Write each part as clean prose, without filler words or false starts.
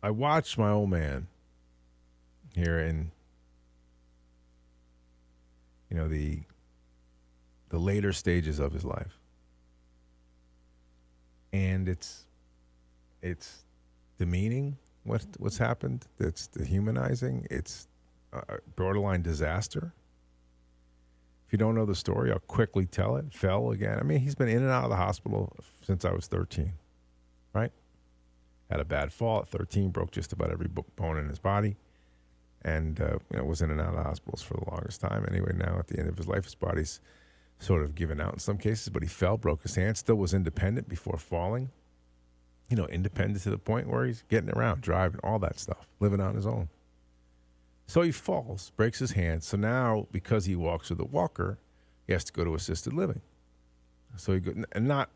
I watched my old man here in the later stages of his life, and it's demeaning what's happened. It's dehumanizing. It's a borderline disaster. If you don't know the story, I'll quickly tell it. Fell again. I mean, he's been in and out of the hospital since I was 13, right? Had a bad fall at 13, broke just about every bone in his body, and was in and out of hospitals for the longest time. Anyway, now at the end of his life, his body's sort of given out in some cases, but he fell, broke his hand, still was independent before falling. Independent to the point where he's getting around, driving, all that stuff, living on his own. So he falls, breaks his hand. So now, because he walks with a walker, he has to go to assisted living. So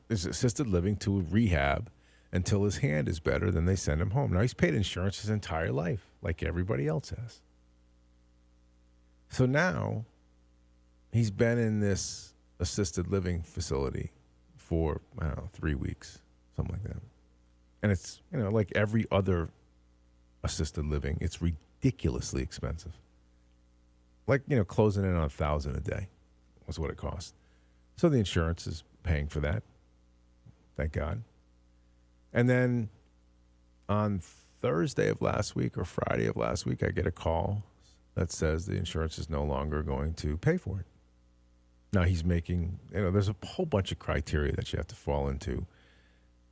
is assisted living to rehab until his hand is better. Then they send him home. Now he's paid insurance his entire life, like everybody else has. So now he's been in this assisted living facility for 3 weeks, something like that. And it's like every other assisted living, it's ridiculously expensive. Like, closing in on $1,000 a day was what it cost. So the insurance is paying for that. Thank God. And then on Thursday of last week or Friday of last week, I get a call that says the insurance is no longer going to pay for it. Now he's making, there's a whole bunch of criteria that you have to fall into.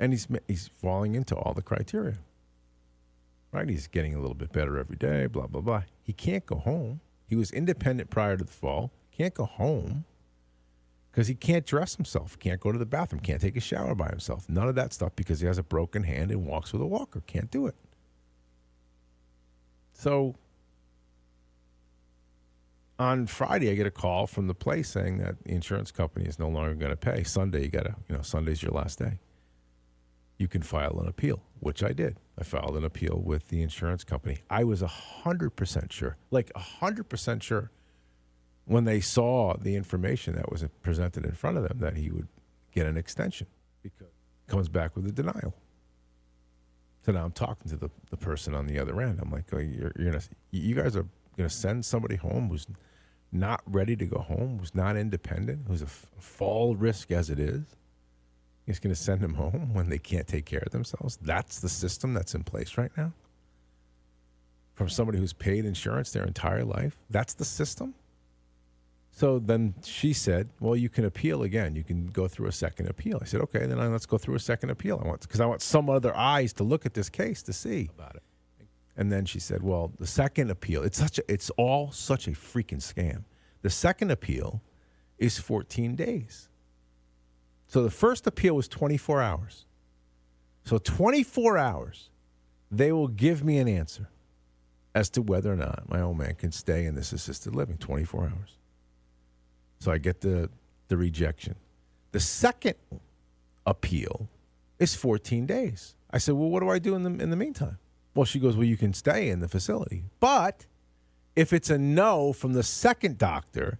And he's falling into all the criteria. Right? He's getting a little bit better every day, blah, blah, blah. He can't go home. He was independent prior to the fall. Can't go home because he can't dress himself. Can't go to the bathroom. Can't take a shower by himself. None of that stuff because he has a broken hand and walks with a walker. Can't do it. So on Friday, I get a call from the place saying that the insurance company is no longer going to pay. Sunday, Sunday's your last day. You can file an appeal, which I did. I filed an appeal with the insurance company. I was 100% sure, like 100% sure, when they saw the information that was presented in front of them that he would get an extension because he comes back with a denial. So now I'm talking to the person on the other end. I'm like, you guys are going to send somebody home who's not ready to go home, who's not independent, who's a fall risk as it is. He's going to send them home when they can't take care of themselves. That's the system that's in place right now. From somebody who's paid insurance their entire life, that's the system. So then she said, well, you can appeal again. You can go through a second appeal. I said, okay, then let's go through a second appeal. I want some other eyes to look at this case to see about it. And then she said, well, the second appeal, it's all such a freaking scam. The second appeal is 14 days. So the first appeal was 24 hours. So 24 hours, they will give me an answer as to whether or not my old man can stay in this assisted living. 24 hours. So I get the rejection. The second appeal is 14 days. I said, well, what do I do in the meantime? Well, she goes, well, you can stay in the facility. But if it's a no from the second doctor,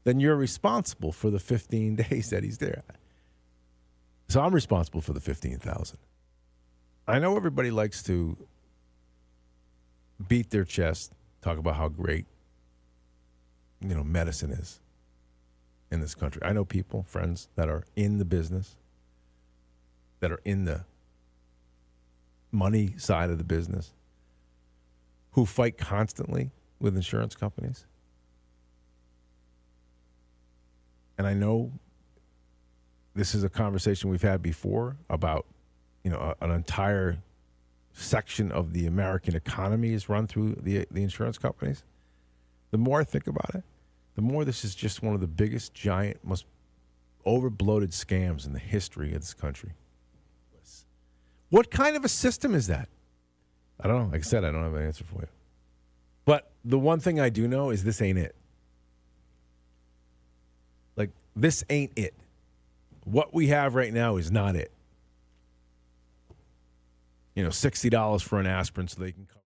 then you're responsible for the 15 days that he's there. So I'm responsible for the $15,000. I know everybody likes to beat their chest, talk about how great, medicine is in this country. I know people, friends that are in the business, that are in the money side of the business, who fight constantly with insurance companies. And I know this is a conversation we've had before about, an entire section of the American economy is run through the insurance companies. The more I think about it, the more this is just one of the biggest, giant, most over-bloated scams in the history of this country. What kind of a system is that? I don't know. Like I said, I don't have an answer for you. But the one thing I do know is this ain't it. Like, this ain't it. What we have right now is not it. $60 for an aspirin so they can cover